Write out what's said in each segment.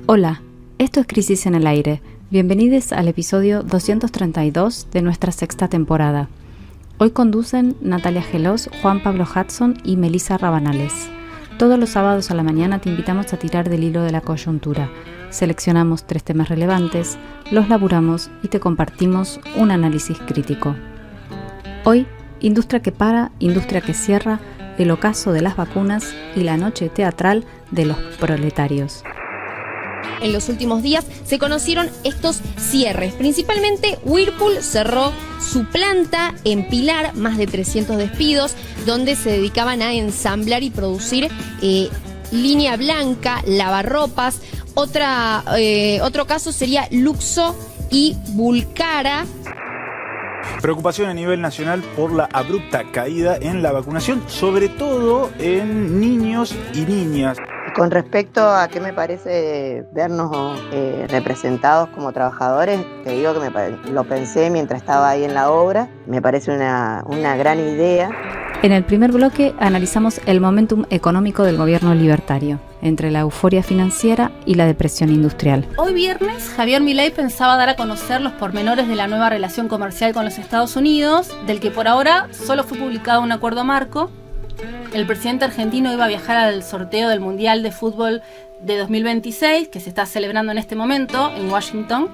Hola, esto es Crisis en el Aire. Bienvenidos al episodio 232 de nuestra sexta temporada. Hoy conducen Natalia Gelos, Juan Pablo Hudson y Melissa Rabanales. Todos los sábados a la mañana te invitamos a tirar del hilo de la coyuntura. Seleccionamos 3 temas relevantes, los laburamos y te compartimos un análisis crítico. Hoy, industria que para, industria que cierra, el ocaso de las vacunas y la noche teatral de los proletarios. En los últimos días se conocieron estos cierres. Principalmente Whirlpool cerró su planta en Pilar, más de 300 despidos, donde se dedicaban a ensamblar y producir línea blanca, lavarropas. Otro caso sería Luxo y Vulcara. Preocupación a nivel nacional por la abrupta caída en la vacunación, sobre todo en niños y niñas. Con respecto a qué me parece vernos representados como trabajadores, te digo que lo pensé mientras estaba ahí en la obra, me parece una gran idea. En el primer bloque analizamos el momentum económico del gobierno libertario, entre la euforia financiera y la depresión industrial. Hoy viernes, Javier Milei pensaba dar a conocer los pormenores de la nueva relación comercial con los Estados Unidos, del que por ahora solo fue publicado un acuerdo marco. El presidente argentino iba a viajar al sorteo del Mundial de Fútbol de 2026, que se está celebrando en este momento en Washington,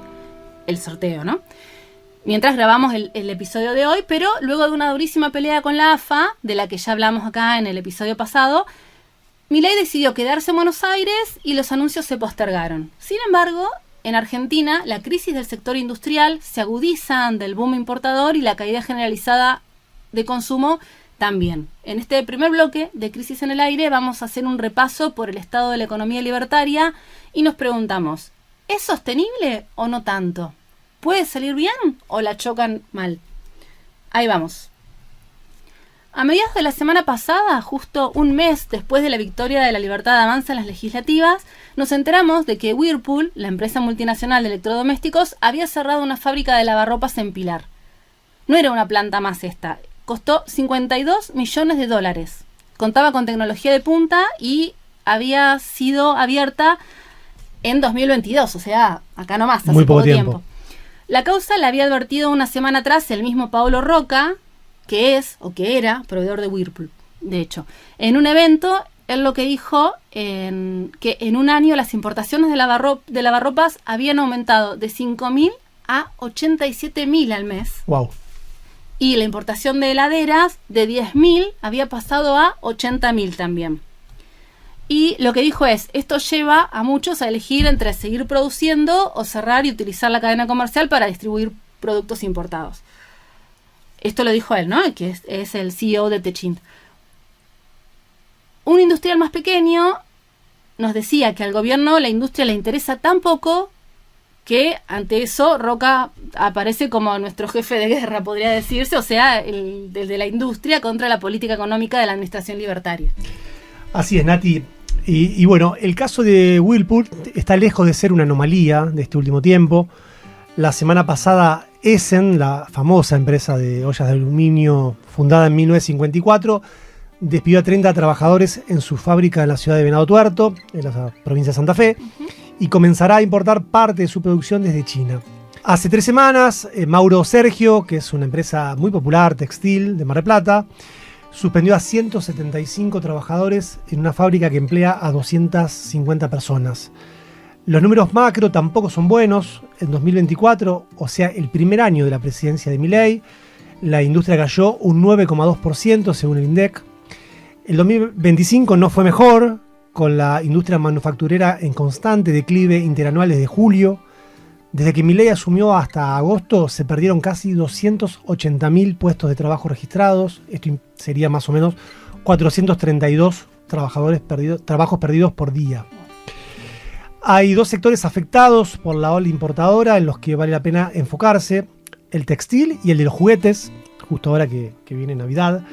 el sorteo, ¿no? Mientras grabamos el episodio de hoy, pero luego de una durísima pelea con la AFA, de la que ya hablamos acá en el episodio pasado, Milei decidió quedarse en Buenos Aires y los anuncios se postergaron. Sin embargo, en Argentina, la crisis del sector industrial se agudiza ante el boom importador y la caída generalizada de consumo también. En este primer bloque de Crisis en el Aire vamos a hacer un repaso por el estado de la economía libertaria y nos preguntamos, ¿es sostenible o no tanto? ¿Puede salir bien o la chocan mal? Ahí vamos. A mediados de la semana pasada, justo un mes después de la victoria de la Libertad Avanza en las legislativas, nos enteramos de que Whirlpool, la empresa multinacional de electrodomésticos, había cerrado una fábrica de lavarropas en Pilar. No era una planta más esta. Costó $52 millones. Contaba con tecnología de punta y había sido abierta en 2022, o sea, acá nomás, hace muy poco tiempo. La causa la había advertido una semana atrás el mismo Paulo Roca, que era proveedor de Whirlpool. De hecho, en un evento, él lo que dijo que en un año las importaciones de lavarropas habían aumentado de 5.000 a 87.000 al mes. Wow. Y la importación de heladeras de 10.000 había pasado a 80.000 también. Y lo que dijo es, esto lleva a muchos a elegir entre seguir produciendo o cerrar y utilizar la cadena comercial para distribuir productos importados. Esto lo dijo él, ¿no? Que es el CEO de Techint. Un industrial más pequeño nos decía que al gobierno la industria le interesa tan poco que ante eso Roca aparece como nuestro jefe de guerra, podría decirse, o sea, el de la industria contra la política económica de la administración libertaria. Así es, Nati. Y bueno, el caso de Whirlpool está lejos de ser una anomalía de este último tiempo. La semana pasada, Essen, la famosa empresa de ollas de aluminio fundada en 1954, despidió a 30 trabajadores en su fábrica en la ciudad de Venado Tuerto, en la provincia de Santa Fe, y comenzará a importar parte de su producción desde China. Hace 3 semanas, Mauro Sergio, que es una empresa muy popular, textil, de Mar del Plata, suspendió a 175 trabajadores en una fábrica que emplea a 250 personas. Los números macro tampoco son buenos. En 2024, o sea, el primer año de la presidencia de Milei, la industria cayó un 9,2% según el INDEC. El 2025 no fue mejor, con la industria manufacturera en constante declive interanual desde julio. Desde que Milei asumió hasta agosto se perdieron casi 280.000 puestos de trabajo registrados. Esto sería más o menos 432 trabajos perdidos por día. Hay 2 sectores afectados por la ola importadora en los que vale la pena enfocarse: el textil y el de los juguetes, justo ahora que viene Navidad.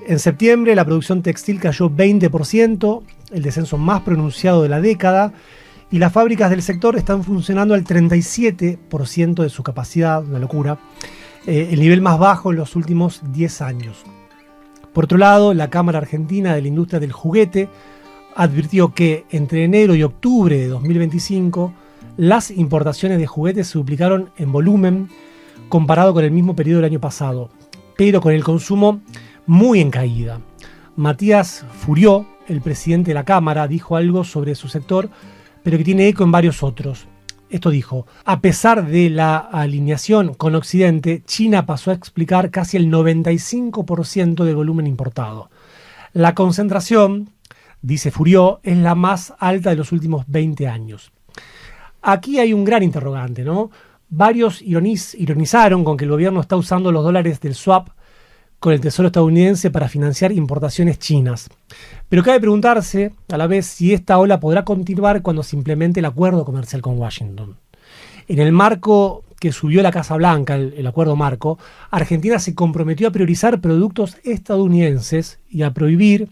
En septiembre la producción textil cayó 20%, el descenso más pronunciado de la década, y las fábricas del sector están funcionando al 37% de su capacidad, una locura, el nivel más bajo en los últimos 10 años. Por otro lado, la Cámara Argentina de la Industria del Juguete advirtió que entre enero y octubre de 2025 las importaciones de juguetes se duplicaron en volumen comparado con el mismo periodo del año pasado, pero con el consumo muy en caída. Matías Furió, el presidente de la Cámara, dijo algo sobre su sector, pero que tiene eco en varios otros. Esto dijo: a pesar de la alineación con Occidente, China pasó a explicar casi el 95% del volumen importado. La concentración, dice Furió, es la más alta de los últimos 20 años. Aquí hay un gran interrogante, ¿no? Varios ironizaron con que el gobierno está usando los dólares del swap con el Tesoro estadounidense para financiar importaciones chinas. Pero cabe preguntarse, a la vez, si esta ola podrá continuar cuando se implemente el acuerdo comercial con Washington. En el marco que subió la Casa Blanca, el acuerdo marco, Argentina se comprometió a priorizar productos estadounidenses y a prohibir,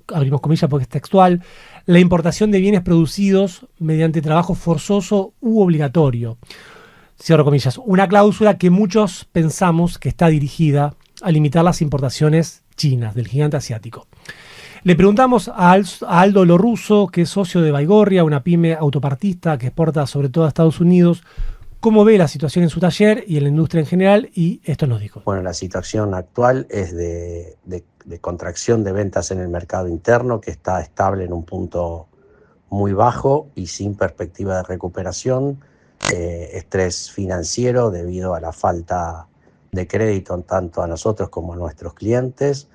abrimos comillas porque es textual, la importación de bienes producidos mediante trabajo forzoso u obligatorio. Cierro comillas, una cláusula que muchos pensamos que está dirigida a limitar las importaciones chinas del gigante asiático. Le preguntamos a Aldo Lorruso, que es socio de Baigorria, una pyme autopartista que exporta sobre todo a Estados Unidos, cómo ve la situación en su taller y en la industria en general, y esto nos dijo. Bueno, la situación actual es de contracción de ventas en el mercado interno, que está estable en un punto muy bajo y sin perspectiva de recuperación, estrés financiero debido a la falta de crédito tanto a nosotros como a nuestros clientes,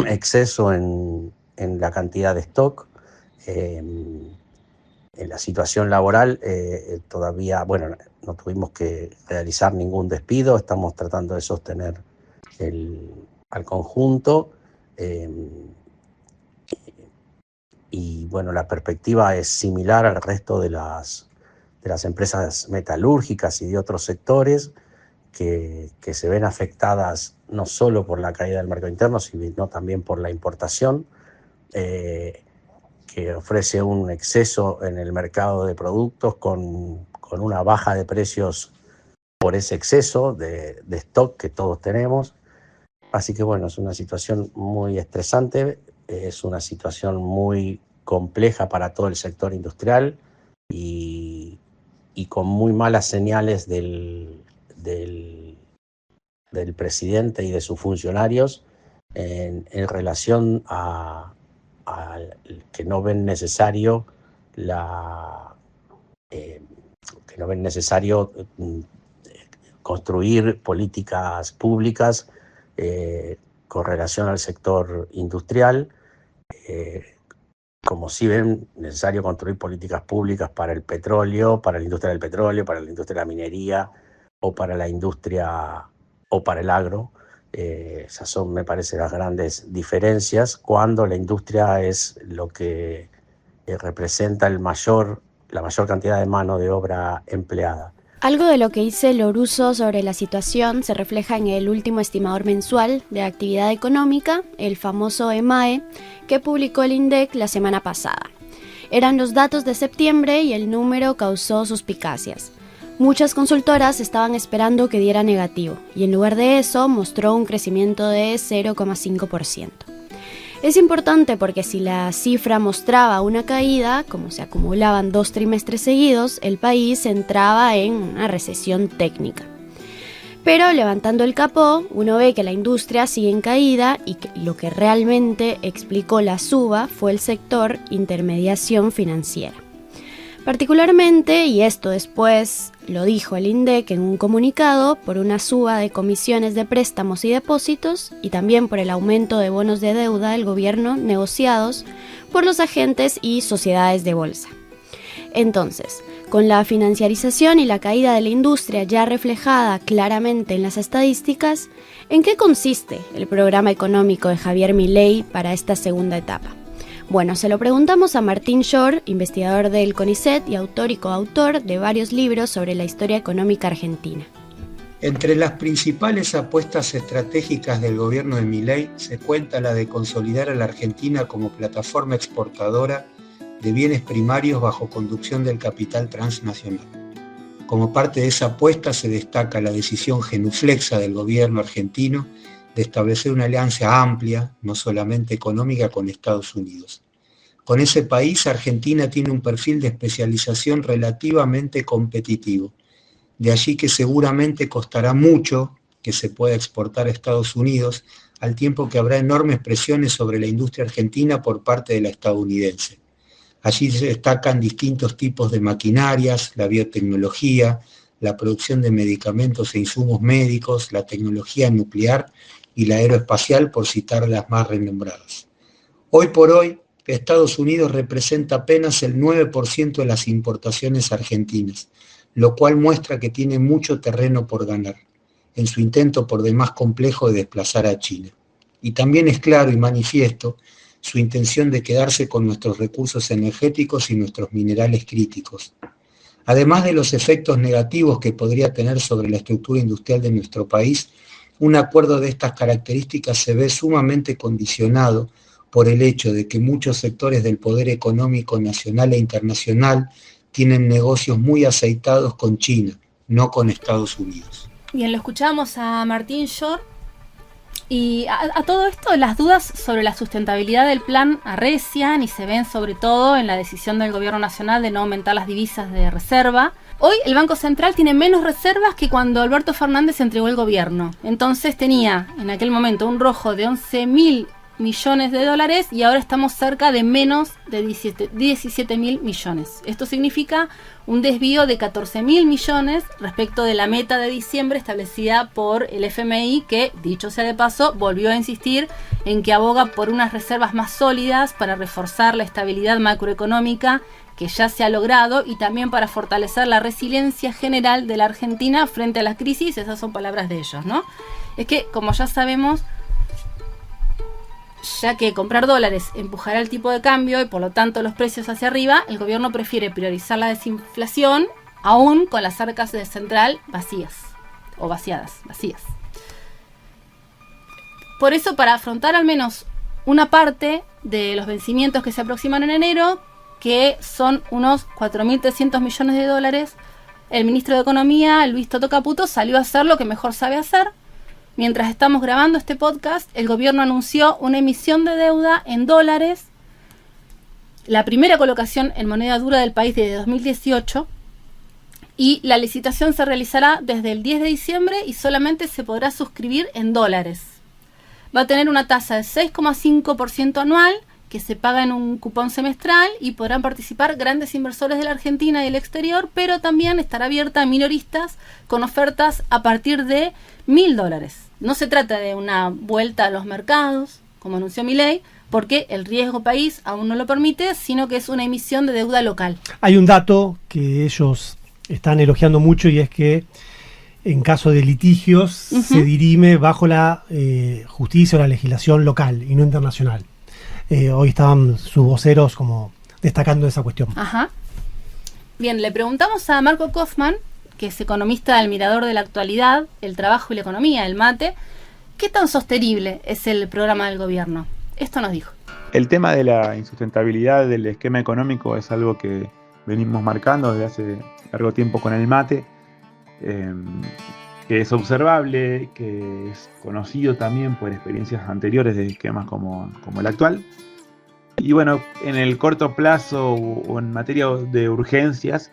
exceso en la cantidad de stock, en la situación laboral todavía, bueno, no tuvimos que realizar ningún despido, estamos tratando de sostener al conjunto y bueno, la perspectiva es similar al resto de las empresas metalúrgicas y de otros sectores que se ven afectadas no solo por la caída del mercado interno, sino también por la importación, que ofrece un exceso en el mercado de productos con una baja de precios por ese exceso de stock que todos tenemos. Así que bueno, es una situación muy estresante, es una situación muy compleja para todo el sector industrial y con muy malas señales del presidente y de sus funcionarios en relación a que no ven necesario construir políticas públicas con relación al sector industrial, como si ven necesario construir políticas públicas para el petróleo, para la industria del petróleo, para la industria de la minería o para la industria o para el agro. Esas son, me parece, las grandes diferencias cuando la industria es lo que representa la mayor cantidad de mano de obra empleada. Algo de lo que dice Lorruso sobre la situación se refleja en el último estimador mensual de actividad económica, el famoso EMAE, que publicó el INDEC la semana pasada. Eran los datos de septiembre y el número causó suspicacias. Muchas consultoras estaban esperando que diera negativo y en lugar de eso mostró un crecimiento de 0,5%. Es importante porque si la cifra mostraba una caída, como se acumulaban 2 trimestres seguidos, el país entraba en una recesión técnica. Pero levantando el capó, uno ve que la industria sigue en caída y que lo que realmente explicó la suba fue el sector intermediación financiera. Particularmente, y esto después lo dijo el INDEC en un comunicado, por una suba de comisiones de préstamos y depósitos y también por el aumento de bonos de deuda del gobierno negociados por los agentes y sociedades de bolsa. Entonces, con la financiarización y la caída de la industria ya reflejada claramente en las estadísticas, ¿en qué consiste el programa económico de Javier Milei para esta segunda etapa? Bueno, se lo preguntamos a Martín Shor, investigador del CONICET y autor y coautor de varios libros sobre la historia económica argentina. Entre las principales apuestas estratégicas del gobierno de Milei se cuenta la de consolidar a la Argentina como plataforma exportadora de bienes primarios bajo conducción del capital transnacional. Como parte de esa apuesta se destaca la decisión genuflexa del gobierno argentino de establecer una alianza amplia, no solamente económica, con Estados Unidos. Con ese país, Argentina tiene un perfil de especialización relativamente competitivo. De allí que seguramente costará mucho que se pueda exportar a Estados Unidos, al tiempo que habrá enormes presiones sobre la industria argentina por parte de la estadounidense. Allí se destacan distintos tipos de maquinarias, la biotecnología, la producción de medicamentos e insumos médicos, la tecnología nuclear y la aeroespacial, por citar las más renombradas. Hoy por hoy, Estados Unidos representa apenas el 9% de las importaciones argentinas, lo cual muestra que tiene mucho terreno por ganar, en su intento por demás complejo de desplazar a China. Y también es claro y manifiesto su intención de quedarse con nuestros recursos energéticos y nuestros minerales críticos. Además de los efectos negativos que podría tener sobre la estructura industrial de nuestro país, un acuerdo de estas características se ve sumamente condicionado por el hecho de que muchos sectores del poder económico nacional e internacional tienen negocios muy aceitados con China, no con Estados Unidos. Bien, lo escuchamos a Martín Shore. Y a todo esto, las dudas sobre la sustentabilidad del plan arrecian y se ven sobre todo en la decisión del gobierno nacional de no aumentar las divisas de reserva. Hoy el Banco Central tiene menos reservas que cuando Alberto Fernández entregó el gobierno. Entonces tenía en aquel momento un rojo de 11.000 millones de dólares y ahora estamos cerca de menos de 17.000 millones. Esto significa un desvío de 14.000 millones respecto de la meta de diciembre establecida por el FMI, que, dicho sea de paso, volvió a insistir en que aboga por unas reservas más sólidas para reforzar la estabilidad macroeconómica que ya se ha logrado y también para fortalecer la resiliencia general de la Argentina frente a la crisis. Esas son palabras de ellos, ¿no? Es que, como ya sabemos, ya que comprar dólares empujará el tipo de cambio y por lo tanto los precios hacia arriba, el gobierno prefiere priorizar la desinflación aún con las arcas de central vacías o vacías. Por eso, para afrontar al menos una parte de los vencimientos que se aproximan en enero, que son unos 4.300 millones de dólares, el ministro de Economía, Luis Toto Caputo, salió a hacer lo que mejor sabe hacer. Mientras estamos grabando este podcast, el gobierno anunció una emisión de deuda en dólares, la primera colocación en moneda dura del país desde 2018, y la licitación se realizará desde el 10 de diciembre y solamente se podrá suscribir en dólares. Va a tener una tasa de 6,5% anual, que se paga en un cupón semestral, y podrán participar grandes inversores de la Argentina y del exterior, pero también estará abierta a minoristas con ofertas a partir de $1.000. No se trata de una vuelta a los mercados, como anunció Milei, porque el riesgo país aún no lo permite, sino que es una emisión de deuda local. Hay un dato que ellos están elogiando mucho y es que en caso de litigios se dirime bajo la justicia o la legislación local y no internacional. Hoy estaban sus voceros como destacando esa cuestión. Ajá. Bien, le preguntamos a Marco Kaufmann, que es economista del Mirador de la Actualidad, el Trabajo y la Economía, el MATE, ¿qué tan sostenible es el programa del gobierno? Esto nos dijo. El tema de la insustentabilidad del esquema económico es algo que venimos marcando desde hace largo tiempo con el MATE, que es observable, que es conocido también por experiencias anteriores de esquemas como el actual. Y bueno, en el corto plazo o en materia de urgencias,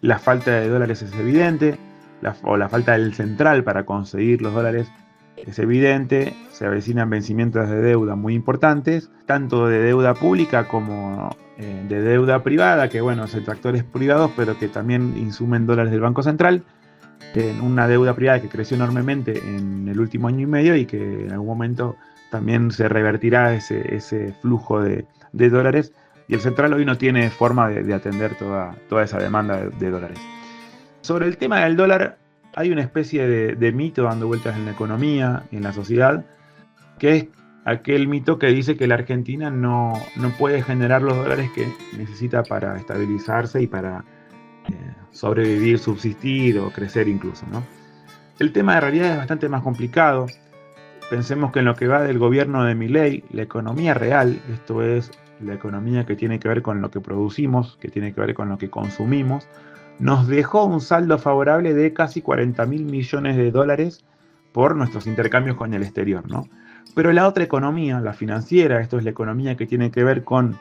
la falta de dólares es evidente, la falta del central para conseguir los dólares es evidente, se avecinan vencimientos de deuda muy importantes, tanto de deuda pública como de deuda privada, que bueno, son actores privados, pero que también insumen dólares del Banco Central, en una deuda privada que creció enormemente en el último año y medio y que en algún momento también se revertirá ese flujo de dólares. Y el central hoy no tiene forma de atender toda esa demanda de dólares. Sobre el tema del dólar, hay una especie de mito dando vueltas en la economía y en la sociedad, que es aquel mito que dice que la Argentina no puede generar los dólares que necesita para estabilizarse y para sobrevivir, subsistir o crecer incluso, ¿no? El tema de realidad es bastante más complicado. Pensemos que en lo que va del gobierno de Milei, la economía real, esto es la economía que tiene que ver con lo que producimos, que tiene que ver con lo que consumimos, nos dejó un saldo favorable de casi 40.000 millones de dólares por nuestros intercambios con el exterior, ¿no? Pero la otra economía, la financiera, esto es la economía que tiene que ver con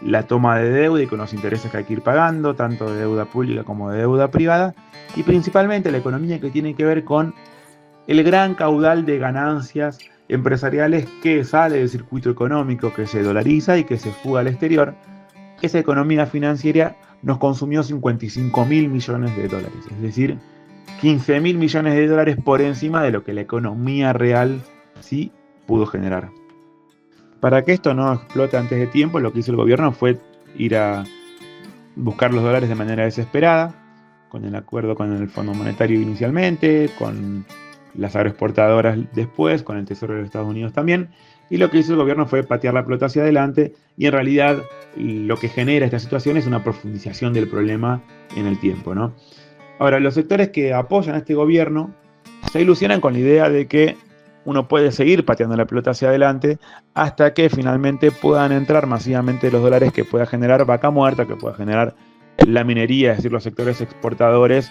la toma de deuda y con los intereses que hay que ir pagando, tanto de deuda pública como de deuda privada, y principalmente la economía que tiene que ver con el gran caudal de ganancias empresariales que sale del circuito económico, que se dolariza y que se fuga al exterior. Esa economía financiera nos consumió 55.000 millones de dólares, es decir, 15.000 millones de dólares por encima de lo que la economía real sí pudo generar. Para que esto no explote antes de tiempo, lo que hizo el gobierno fue ir a buscar los dólares de manera desesperada, con el acuerdo con el Fondo Monetario inicialmente, con las agroexportadoras después, con el Tesoro de los Estados Unidos también, y lo que hizo el gobierno fue patear la pelota hacia adelante, y en realidad lo que genera esta situación es una profundización del problema en el tiempo, ¿no? Ahora, los sectores que apoyan a este gobierno se ilusionan con la idea de que uno puede seguir pateando la pelota hacia adelante hasta que finalmente puedan entrar masivamente los dólares que pueda generar Vaca Muerta, que pueda generar la minería, es decir, los sectores exportadores,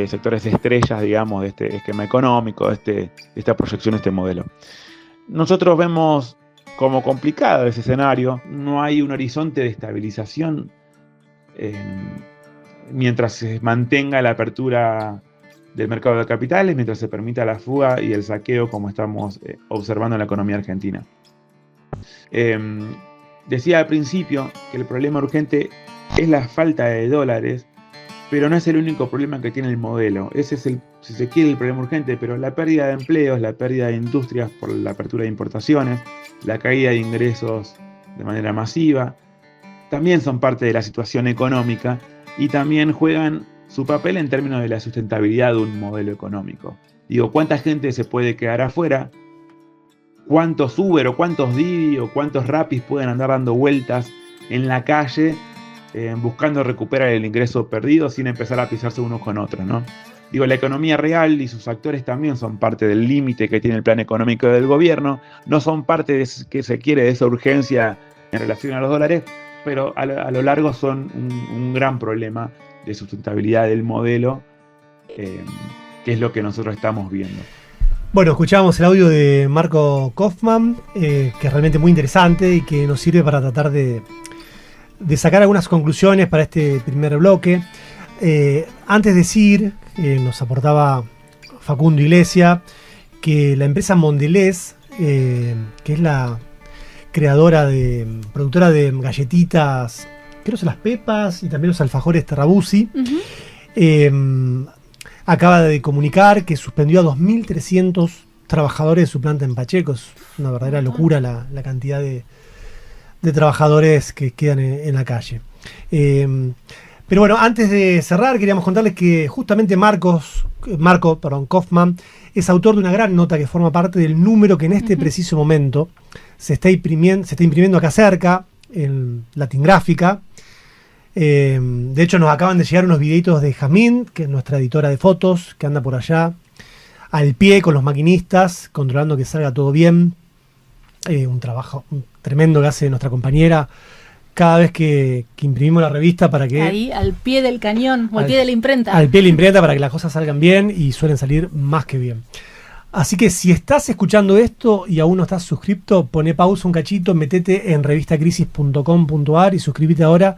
sectores estrellas, digamos, de este esquema económico, de esta proyección, este modelo. Nosotros vemos como complicado ese escenario, no hay un horizonte de estabilización mientras se mantenga la apertura del mercado de capitales, mientras se permita la fuga y el saqueo como estamos observando en la economía argentina. Decía al principio que el problema urgente es la falta de dólares, pero no es el único problema que tiene el modelo. Ese es, si se quiere, el problema urgente, pero la pérdida de empleos, la pérdida de industrias por la apertura de importaciones, la caída de ingresos de manera masiva, también son parte de la situación económica y también juegan su papel en términos de la sustentabilidad de un modelo económico. Digo, ¿cuánta gente se puede quedar afuera? ¿Cuántos Uber o cuántos Didi o cuántos Rapis pueden andar dando vueltas en la calle buscando recuperar el ingreso perdido sin empezar a pisarse unos con otros, ¿no? Digo, la economía real y sus actores también son parte del límite que tiene el plan económico del gobierno, no son parte de que se quiere de esa urgencia en relación a los dólares, pero a lo largo son un gran problema de sustentabilidad del modelo, que es lo que nosotros estamos viendo. Bueno, escuchábamos el audio de Marco Kaufmann, que es realmente muy interesante y que nos sirve para tratar de sacar algunas conclusiones para este primer bloque. Antes de decir, nos aportaba Facundo Iglesias, que la empresa Mondelez, que es la productora de galletitas, creo que son las Pepas y también los alfajores Terrabuzzi, acaba de comunicar que suspendió a 2.300 trabajadores de su planta en Pacheco. Es una verdadera locura la cantidad de trabajadores que quedan en la calle. Pero bueno, antes de cerrar, queríamos contarles que justamente Marco Kaufmann es autor de una gran nota que forma parte del número que en este preciso momento se está imprimiendo acá cerca, en Latin Gráfica. De hecho, nos acaban de llegar unos videitos de Jazmín, que es nuestra editora de fotos, que anda por allá al pie con los maquinistas, controlando que salga todo bien. Un trabajo tremendo que hace nuestra compañera cada vez que imprimimos la revista para que... Ahí, al pie del cañón, o al pie de la imprenta. Al pie de la imprenta para que las cosas salgan bien, y suelen salir más que bien. Así que si estás escuchando esto y aún no estás suscripto, poné pausa un cachito, metete en revistacrisis.com.ar y suscríbete ahora.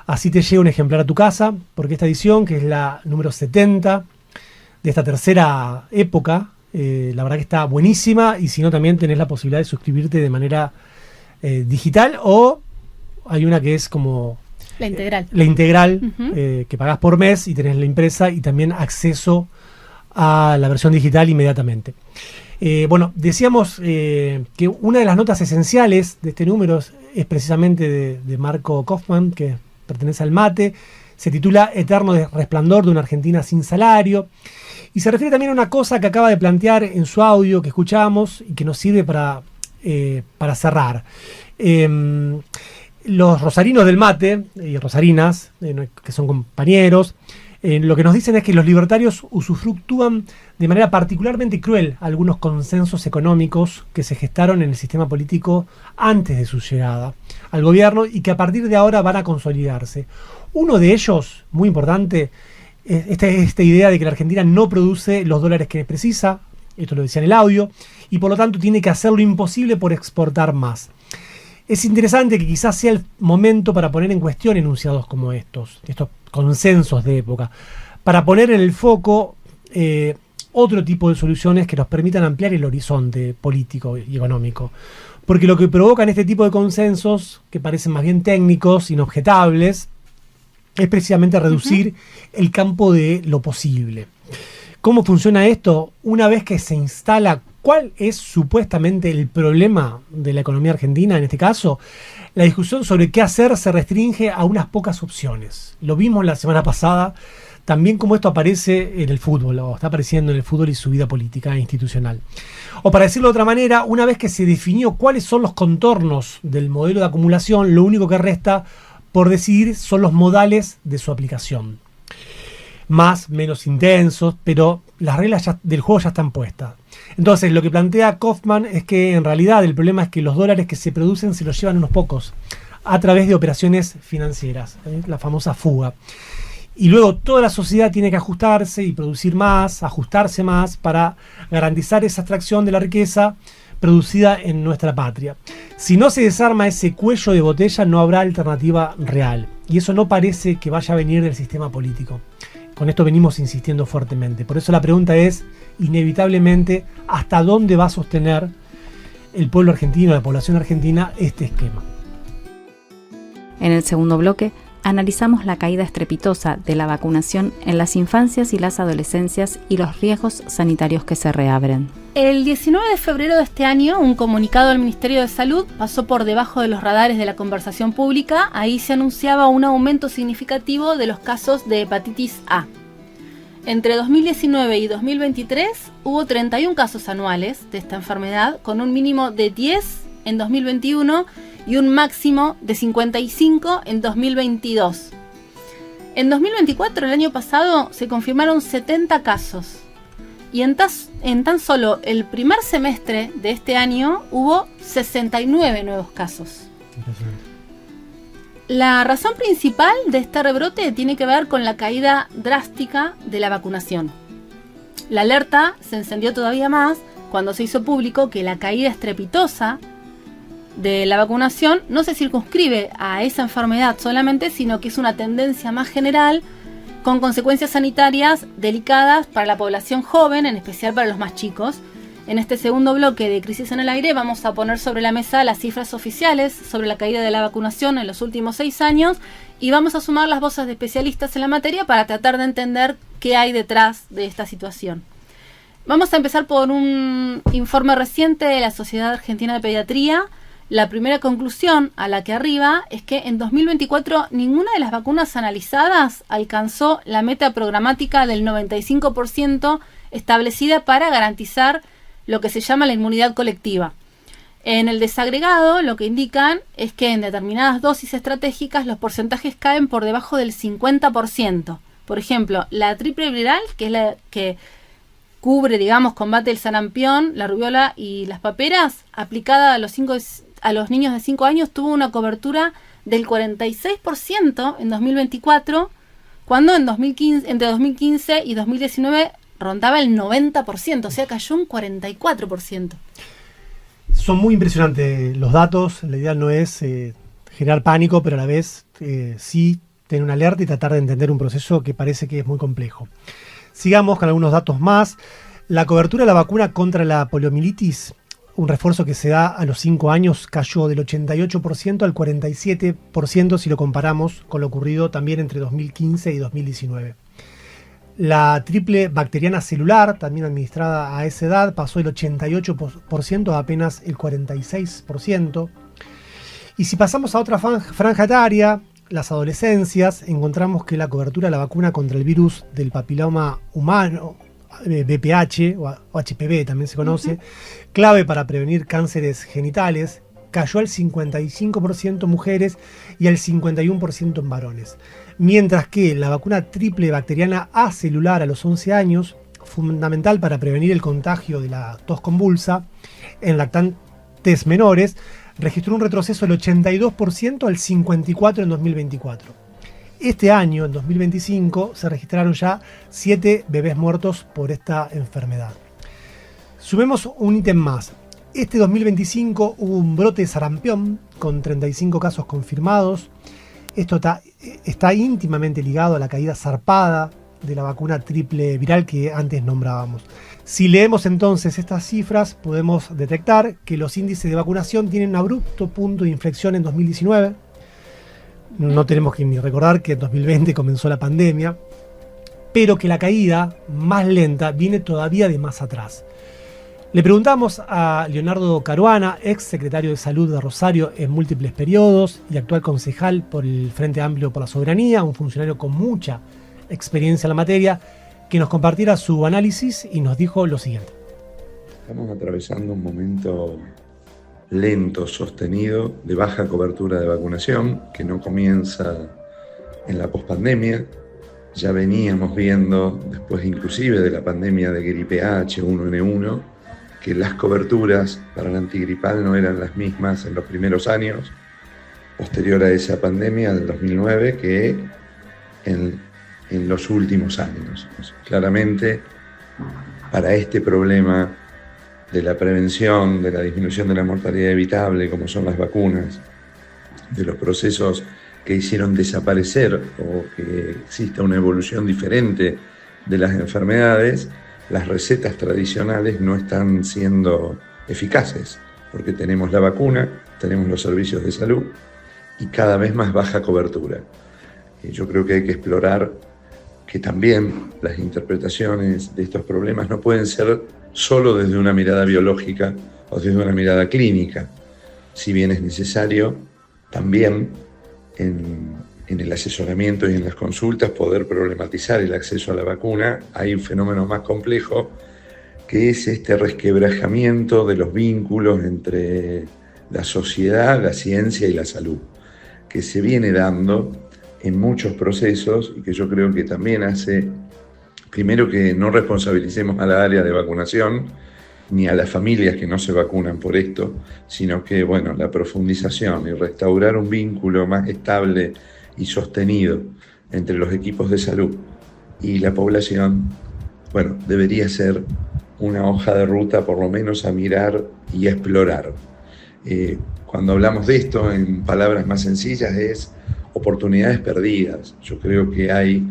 Así te llega un ejemplar a tu casa, porque esta edición, que es la número 70 de esta tercera época, la verdad que está buenísima, y si no, también tenés la posibilidad de suscribirte de manera digital, o hay una que es como la integral, que pagás por mes y tenés la impresa y también acceso a la versión digital inmediatamente. Bueno, decíamos que una de las notas esenciales de este número es precisamente de Marco Kaufmann, que pertenece al MATE. Se titula Eterno resplandor de una Argentina sin salario, y se refiere también a una cosa que acaba de plantear en su audio que escuchamos y que nos sirve para cerrar. Los rosarinos del MATE y rosarinas, que son compañeros, lo que nos dicen es que los libertarios usufructúan de manera particularmente cruel algunos consensos económicos que se gestaron en el sistema político antes de su llegada al gobierno y que a partir de ahora van a consolidarse. Uno de ellos, muy importante, es esta idea de que la Argentina no produce los dólares que precisa, esto lo decía en el audio, y por lo tanto tiene que hacer lo imposible por exportar más. Es interesante que quizás sea el momento para poner en cuestión enunciados como estos consensos de época, para poner en el foco otro tipo de soluciones que nos permitan ampliar el horizonte político y económico. Porque lo que provocan este tipo de consensos, que parecen más bien técnicos, inobjetables, es precisamente reducir el campo de lo posible. ¿Cómo funciona esto? Una vez que se instala cuál es supuestamente el problema de la economía argentina, en este caso, la discusión sobre qué hacer se restringe a unas pocas opciones. Lo vimos la semana pasada, también como esto aparece en el fútbol, o está apareciendo en el fútbol y su vida política e institucional. O para decirlo de otra manera, una vez que se definió cuáles son los contornos del modelo de acumulación, lo único que resta por decidir son los modales de su aplicación. Más, menos intensos, pero las reglas del juego ya están puestas. Entonces, lo que plantea Kaufman es que en realidad el problema es que los dólares que se producen se los llevan unos pocos a través de operaciones financieras, la famosa fuga. Y luego toda la sociedad tiene que ajustarse y producir más, ajustarse más para garantizar esa extracción de la riqueza producida en nuestra patria. Si no se desarma ese cuello de botella, no habrá alternativa real. Y eso no parece que vaya a venir del sistema político. Con esto venimos insistiendo fuertemente. Por eso la pregunta es, inevitablemente, ¿hasta dónde va a sostener el pueblo argentino, la población argentina, este esquema? En el segundo bloque, analizamos la caída estrepitosa de la vacunación en las infancias y las adolescencias y los riesgos sanitarios que se reabren. El 19 de febrero de este año, un comunicado del Ministerio de Salud pasó por debajo de los radares de la conversación pública. Ahí se anunciaba un aumento significativo de los casos de hepatitis A. Entre 2019 y 2023 hubo 31 casos anuales de esta enfermedad, con un mínimo de 10 en 2021 y un máximo de 55 en 2022. En 2024, el año pasado, se confirmaron 70 casos. Y en tan solo el primer semestre de este año hubo 69 nuevos casos. La razón principal de este rebrote tiene que ver con la caída drástica de la vacunación. La alerta se encendió todavía más cuando se hizo público que la caída estrepitosa de la vacunación no se circunscribe a esa enfermedad solamente, sino que es una tendencia más general con consecuencias sanitarias delicadas para la población joven, en especial para los más chicos. En este segundo bloque de Crisis en el Aire vamos a poner sobre la mesa las cifras oficiales sobre la caída de la vacunación en los últimos 6 años y vamos a sumar las voces de especialistas en la materia para tratar de entender qué hay detrás de esta situación. Vamos a empezar por un informe reciente de la Sociedad Argentina de Pediatría. La primera conclusión a la que arriba es que en 2024 ninguna de las vacunas analizadas alcanzó la meta programática del 95% establecida para garantizar lo que se llama la inmunidad colectiva. En el desagregado lo que indican es que en determinadas dosis estratégicas los porcentajes caen por debajo del 50%. Por ejemplo, la triple viral, que es la que cubre, combate el sarampión, la rubiola y las paperas, aplicada a los niños de 5 años, tuvo una cobertura del 46% en 2024, cuando entre 2015 y 2019 rondaba el 90%, o sea, cayó un 44%. Son muy impresionantes los datos. La idea no es generar pánico, pero a la vez sí tener una alerta y tratar de entender un proceso que parece que es muy complejo. Sigamos con algunos datos más. La cobertura de la vacuna contra la poliomielitis, un refuerzo que se da a los 5 años, cayó del 88% al 47% si lo comparamos con lo ocurrido también entre 2015 y 2019. La triple bacteriana celular, también administrada a esa edad, pasó del 88% a apenas el 46%. Y si pasamos a otra franja etaria, las adolescencias, encontramos que la cobertura de la vacuna contra el virus del papiloma humano, VPH o HPV también se conoce, clave para prevenir cánceres genitales, cayó al 55% mujeres y al 51% en varones. Mientras que la vacuna triple bacteriana acelular a los 11 años, fundamental para prevenir el contagio de la tos convulsa en lactantes menores, registró un retroceso del 82% al 54% en 2024. Este año, en 2025, se registraron ya 7 bebés muertos por esta enfermedad. Sumemos un ítem más. Este 2025 hubo un brote de sarampión con 35 casos confirmados. Esto está íntimamente ligado a la caída zarpada de la vacuna triple viral que antes nombrábamos. Si leemos entonces estas cifras, podemos detectar que los índices de vacunación tienen un abrupto punto de inflexión en 2019. No tenemos que ni recordar que en 2020 comenzó la pandemia, pero que la caída más lenta viene todavía de más atrás. Le preguntamos a Leonardo Caruana, ex secretario de Salud de Rosario en múltiples periodos y actual concejal por el Frente Amplio por la Soberanía, un funcionario con mucha experiencia en la materia, que nos compartiera su análisis y nos dijo lo siguiente. Estamos atravesando un momento lento, sostenido, de baja cobertura de vacunación, que no comienza en la pospandemia. Ya veníamos viendo, después inclusive de la pandemia de gripe H1N1, que las coberturas para el antigripal no eran las mismas en los primeros años, posterior a esa pandemia del 2009, que en los últimos años. Claramente, para este problema de la prevención, de la disminución de la mortalidad evitable, como son las vacunas, de los procesos que hicieron desaparecer o que exista una evolución diferente de las enfermedades, las recetas tradicionales no están siendo eficaces, porque tenemos la vacuna, tenemos los servicios de salud y cada vez más baja cobertura. Yo creo que hay que explorar que también las interpretaciones de estos problemas no pueden ser solo desde una mirada biológica o desde una mirada clínica, si bien es necesario también en el asesoramiento y en las consultas poder problematizar el acceso a la vacuna. Hay un fenómeno más complejo que es este resquebrajamiento de los vínculos entre la sociedad, la ciencia y la salud, que se viene dando en muchos procesos y que yo creo que también hace, primero, que no responsabilicemos a la área de vacunación ni a las familias que no se vacunan por esto, sino que, bueno, la profundización y restaurar un vínculo más estable y sostenido entre los equipos de salud y la población, bueno, debería ser una hoja de ruta por lo menos a mirar y a explorar. Cuando hablamos de esto en palabras más sencillas es oportunidades perdidas. Yo creo que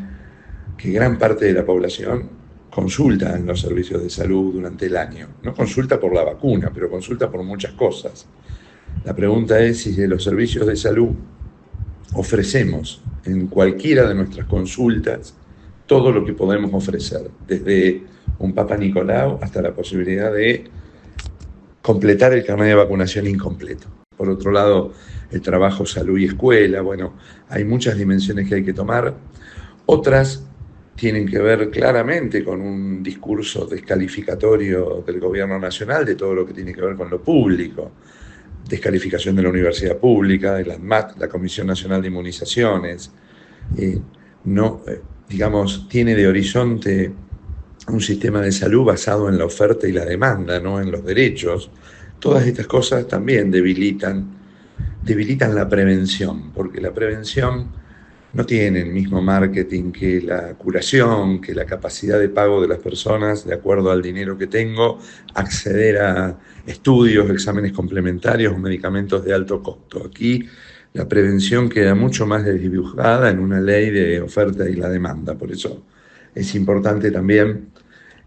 gran parte de la población consulta en los servicios de salud durante el año. No consulta por la vacuna, pero consulta por muchas cosas. La pregunta es si de los servicios de salud ofrecemos en cualquiera de nuestras consultas todo lo que podemos ofrecer, desde un Papa Nicolau hasta la posibilidad de completar el carnet de vacunación incompleto. Por otro lado, el trabajo salud y escuela, bueno, hay muchas dimensiones que hay que tomar. Otras tienen que ver claramente con un discurso descalificatorio del gobierno nacional de todo lo que tiene que ver con lo público. Descalificación de la universidad pública, de la ANMAT, la Comisión Nacional de Inmunizaciones. Tiene de horizonte un sistema de salud basado en la oferta y la demanda, no en los derechos. Todas estas cosas también debilitan la prevención, porque la prevención no tiene el mismo marketing que la curación, que la capacidad de pago de las personas de acuerdo al dinero que tengo, acceder a estudios, exámenes complementarios o medicamentos de alto costo. Aquí la prevención queda mucho más desdibujada en una ley de oferta y la demanda. Por eso es importante también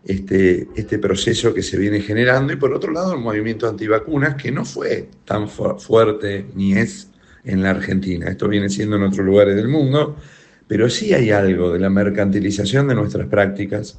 este proceso que se viene generando, y por otro lado el movimiento antivacunas, que no fue tan fuerte ni es en la Argentina. Esto viene siendo en otros lugares del mundo, pero sí hay algo de la mercantilización de nuestras prácticas,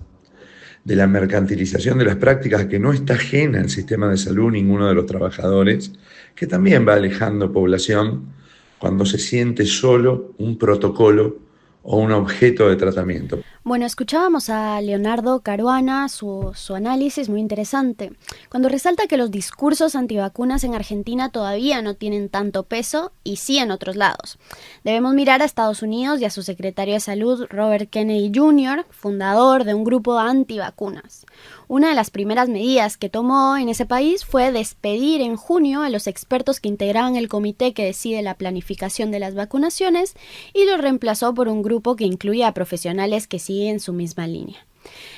de la mercantilización de las prácticas que no está ajena al sistema de salud ninguno de los trabajadores, que también va alejando población cuando se siente solo un protocolo o un objeto de tratamiento. Bueno, escuchábamos a Leonardo Caruana, su análisis muy interesante, cuando resalta que los discursos antivacunas en Argentina todavía no tienen tanto peso y sí en otros lados. Debemos mirar a Estados Unidos y a su secretario de Salud, Robert Kennedy Jr., fundador de un grupo antivacunas. Una de las primeras medidas que tomó en ese país fue despedir en junio a los expertos que integraban el comité que decide la planificación de las vacunaciones y lo reemplazó por un grupo que incluye a profesionales que siguen su misma línea.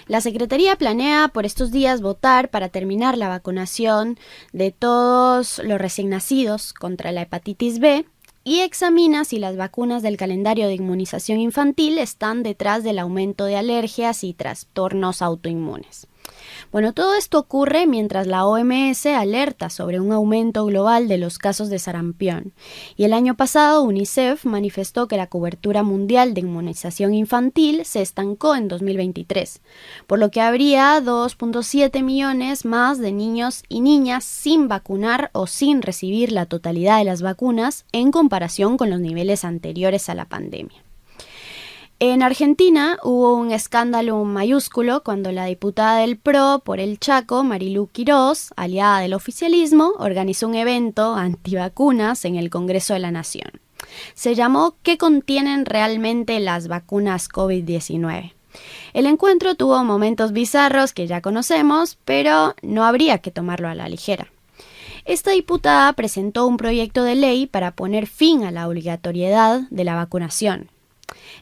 La Secretaría planea por estos días votar para terminar la vacunación de todos los recién nacidos contra la hepatitis B y examina si las vacunas del calendario de inmunización infantil están detrás del aumento de alergias y trastornos autoinmunes. Bueno, todo esto ocurre mientras la OMS alerta sobre un aumento global de los casos de sarampión. Y el año pasado UNICEF manifestó que la cobertura mundial de inmunización infantil se estancó en 2023, por lo que habría 2.7 millones más de niños y niñas sin vacunar o sin recibir la totalidad de las vacunas en comparación con los niveles anteriores a la pandemia. En Argentina hubo un escándalo mayúsculo cuando la diputada del PRO por el Chaco, Marilú Quirós, aliada del oficialismo, organizó un evento antivacunas en el Congreso de la Nación. Se llamó ¿Qué contienen realmente las vacunas COVID-19? El encuentro tuvo momentos bizarros que ya conocemos, pero no habría que tomarlo a la ligera. Esta diputada presentó un proyecto de ley para poner fin a la obligatoriedad de la vacunación.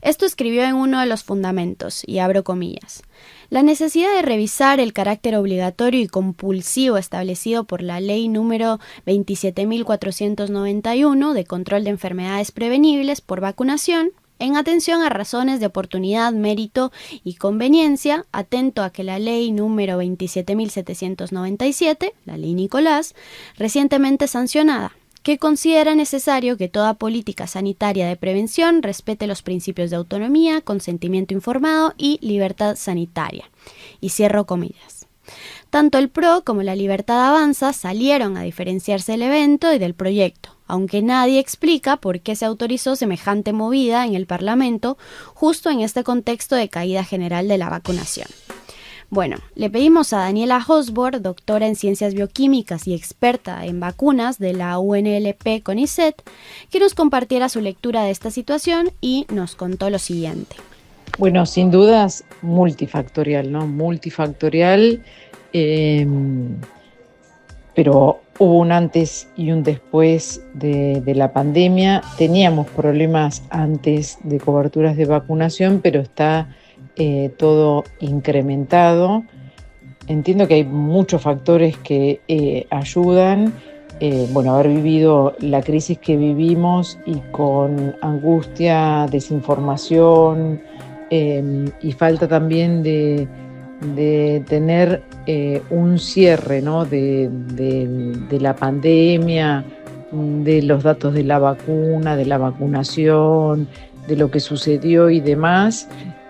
Esto escribió en uno de los fundamentos, y abro comillas: la necesidad de revisar el carácter obligatorio y compulsivo establecido por la ley número 27.491 de control de enfermedades prevenibles por vacunación, en atención a razones de oportunidad, mérito y conveniencia, atento a que la ley número 27.797, la ley Nicolás, recientemente sancionada, que considera necesario que toda política sanitaria de prevención respete los principios de autonomía, consentimiento informado y libertad sanitaria. Y cierro comillas. Tanto el PRO como la Libertad Avanza salieron a diferenciarse del evento y del proyecto, aunque nadie explica por qué se autorizó semejante movida en el Parlamento justo en este contexto de caída general de la vacunación. Bueno, le pedimos a Daniela Hosborg, doctora en Ciencias Bioquímicas y experta en vacunas de la UNLP CONICET, que nos compartiera su lectura de esta situación y nos contó lo siguiente. Bueno, sin dudas multifactorial, ¿no? Multifactorial, pero hubo un antes y un después de la pandemia. Teníamos problemas antes de coberturas de vacunación, pero está todo incrementado. Entiendo que hay muchos factores que ayudan. Haber vivido la crisis que vivimos y con angustia, desinformación y falta también de tener un cierre, ¿no? de la pandemia, de los datos de la vacuna, de la vacunación, de lo que sucedió y demás.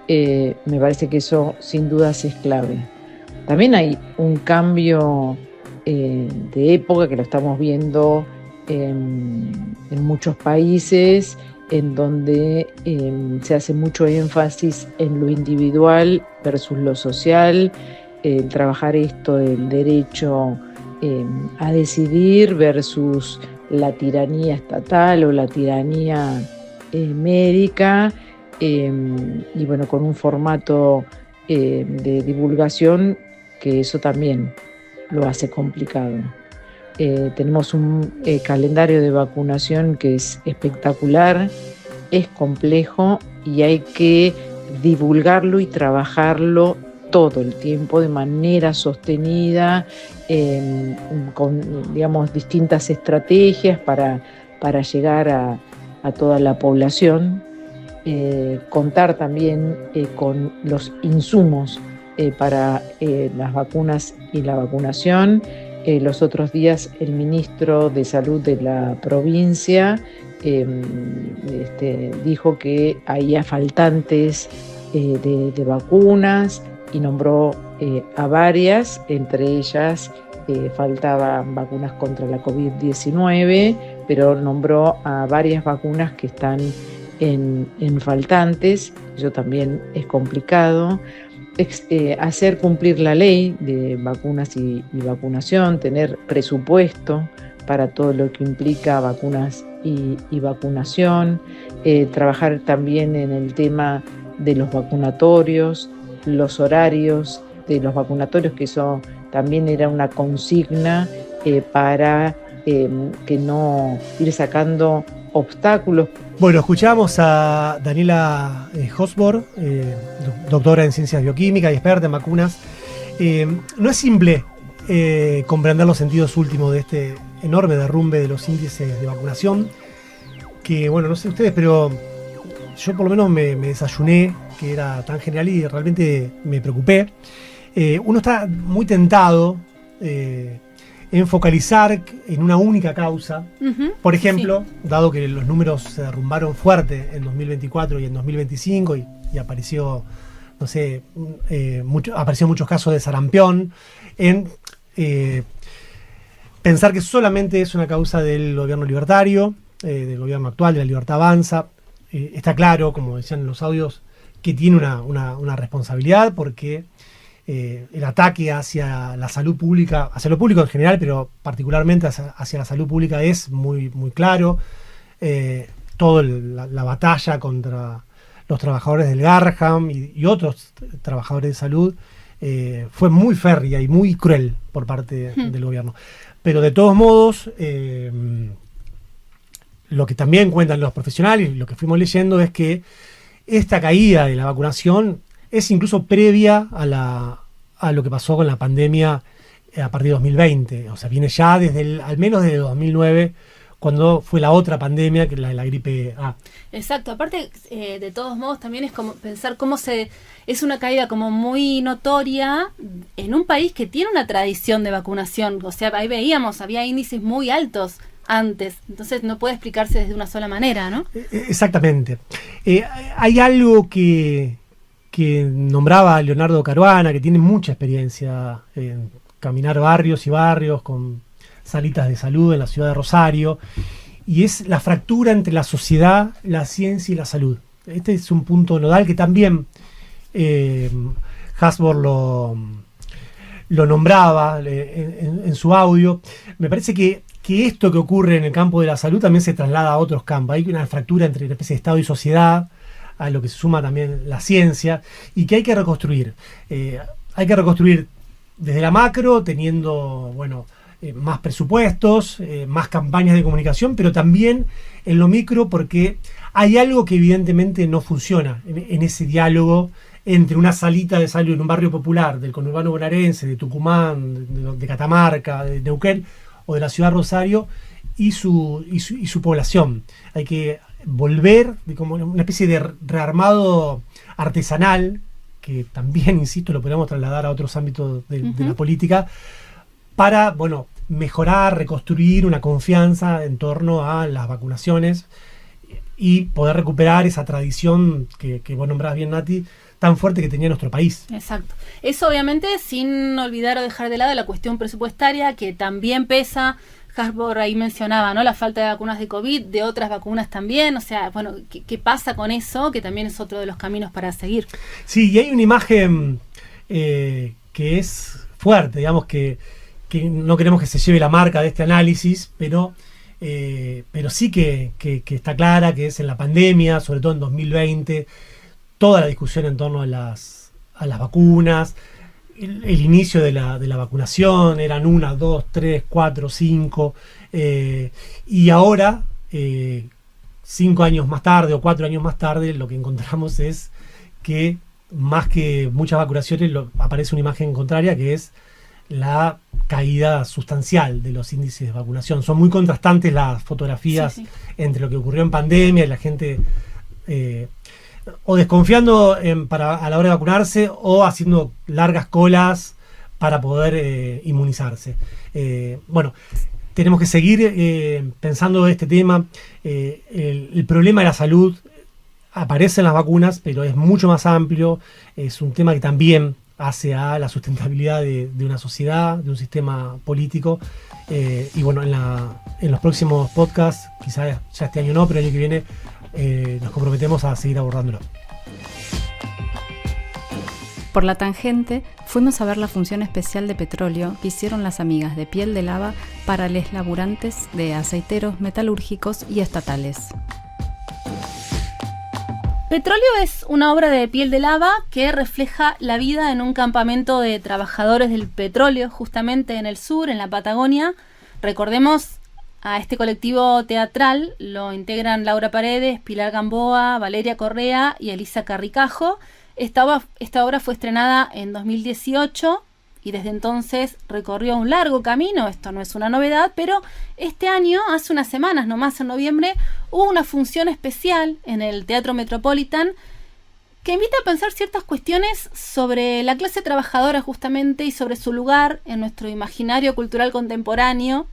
Me parece que eso sin dudas es clave. También hay un cambio de época que lo estamos viendo en muchos países, en donde se hace mucho énfasis en lo individual versus lo social, trabajar esto del derecho a decidir versus la tiranía estatal o la tiranía médica. Y bueno, con un formato de divulgación que eso también lo hace complicado. Tenemos un calendario de vacunación que es espectacular, es complejo y hay que divulgarlo y trabajarlo todo el tiempo de manera sostenida, con, digamos, distintas estrategias para llegar a toda la población. Contar también con los insumos para las vacunas y la vacunación. Los otros días el ministro de Salud de la provincia dijo que había faltantes de vacunas y nombró a varias, entre ellas faltaban vacunas contra la COVID-19, pero nombró a varias vacunas que están en faltantes. Eso también es complicado. Hacer cumplir la ley de vacunas y vacunación, tener presupuesto para todo lo que implica vacunas y vacunación, trabajar también en el tema de los vacunatorios, los horarios de los vacunatorios, que eso también era una consigna para que no ir sacando obstáculos. Bueno, escuchamos a Daniela Hosborn, doctora en ciencias bioquímicas y experta en vacunas. No es simple comprender los sentidos últimos de este enorme derrumbe de los índices de vacunación, que, bueno, no sé ustedes, pero yo por lo menos me desayuné, que era tan general, y realmente me preocupé. Uno está muy tentado en focalizar en una única causa. Por ejemplo, dado que los números se derrumbaron fuerte en 2024 y en 2025 y apareció, no sé, apareció muchos casos de sarampión, en pensar que solamente es una causa del gobierno libertario, del gobierno actual, de la Libertad Avanza. Está claro, como decían en los audios, que tiene una responsabilidad, porque el ataque hacia la salud pública, hacia lo público en general, pero particularmente hacia la salud pública, es muy, muy claro. Toda la batalla contra los trabajadores del Garham y otros trabajadores de salud fue muy férrea y muy cruel por parte del gobierno. Pero de todos modos, lo que también cuentan los profesionales y lo que fuimos leyendo es que esta caída de la vacunación es incluso previa a lo que pasó con la pandemia a partir de 2020. O sea, viene ya al menos desde 2009, cuando fue la otra pandemia, que es la gripe A. Exacto. Aparte, de todos modos, también es como pensar cómo es una caída como muy notoria en un país que tiene una tradición de vacunación. O sea, ahí veíamos, había índices muy altos antes. Entonces no puede explicarse desde una sola manera, ¿no? Exactamente. Hay algo que nombraba Leonardo Caruana, que tiene mucha experiencia en caminar barrios y barrios con salitas de salud en la ciudad de Rosario, y es la fractura entre la sociedad, la ciencia y la salud. Este es un punto nodal que también Hosborn lo nombraba en su audio. Me parece que esto que ocurre en el campo de la salud también se traslada a otros campos. Hay una fractura entre una especie de Estado y sociedad, a lo que se suma también la ciencia, y que hay que reconstruir. Hay que reconstruir desde la macro, teniendo, bueno, más presupuestos, más campañas de comunicación, pero también en lo micro, porque hay algo que evidentemente no funciona en ese diálogo entre una salita de salud en un barrio popular del conurbano bonaerense, de Tucumán, de Catamarca, de Neuquén o de la ciudad de Rosario y su población. Hay que volver como una especie de rearmado artesanal, que también, insisto, lo podemos trasladar a otros ámbitos de la política, para, bueno, mejorar, reconstruir una confianza en torno a las vacunaciones y poder recuperar esa tradición que vos nombrás bien, Nati, tan fuerte que tenía nuestro país. Exacto. Eso obviamente sin olvidar o dejar de lado la cuestión presupuestaria, que también pesa. Hosborn ahí mencionaba, ¿no?, la falta de vacunas de COVID, de otras vacunas también. O sea, bueno, ¿qué pasa con eso? Que también es otro de los caminos para seguir. Sí, y hay una imagen que es fuerte, digamos, que no queremos que se lleve la marca de este análisis, pero sí que está clara, que es en la pandemia, sobre todo en 2020, toda la discusión en torno a las vacunas, el inicio de la vacunación, eran 1, 2, 3, 4, 5, y ahora, 5 años más tarde o 4 años más tarde, lo que encontramos es que más que muchas vacunaciones aparece una imagen contraria, que es la caída sustancial de los índices de vacunación. Son muy contrastantes las fotografías entre lo que ocurrió en pandemia y la gente o desconfiando a la hora de vacunarse, o haciendo largas colas para poder inmunizarse. Bueno, tenemos que seguir pensando este tema. El problema de la salud aparece en las vacunas, pero es mucho más amplio. Es un tema que también hace a la sustentabilidad de una sociedad, de un sistema político. Y bueno, en los próximos podcasts, quizás ya este año no, pero el año que viene, nos comprometemos a seguir abordándolo. Por la tangente, fuimos a ver la función especial de petróleo que hicieron las amigas de Piel de Lava para les laburantes de aceiteros metalúrgicos y estatales. Petróleo es una obra de Piel de Lava que refleja la vida en un campamento de trabajadores del petróleo, justamente en el sur, en la Patagonia. Recordemos, A este colectivo teatral lo integran Laura Paredes, Pilar Gamboa, Valeria Correa y Elisa Carricajo. Esta obra fue estrenada en 2018 y desde entonces recorrió un largo camino. Esto no es una novedad, pero este año, hace unas semanas nomás, en noviembre, hubo una función especial en el Teatro Metropolitan que invita a pensar ciertas cuestiones sobre la clase trabajadora justamente y sobre su lugar en nuestro imaginario cultural contemporáneo.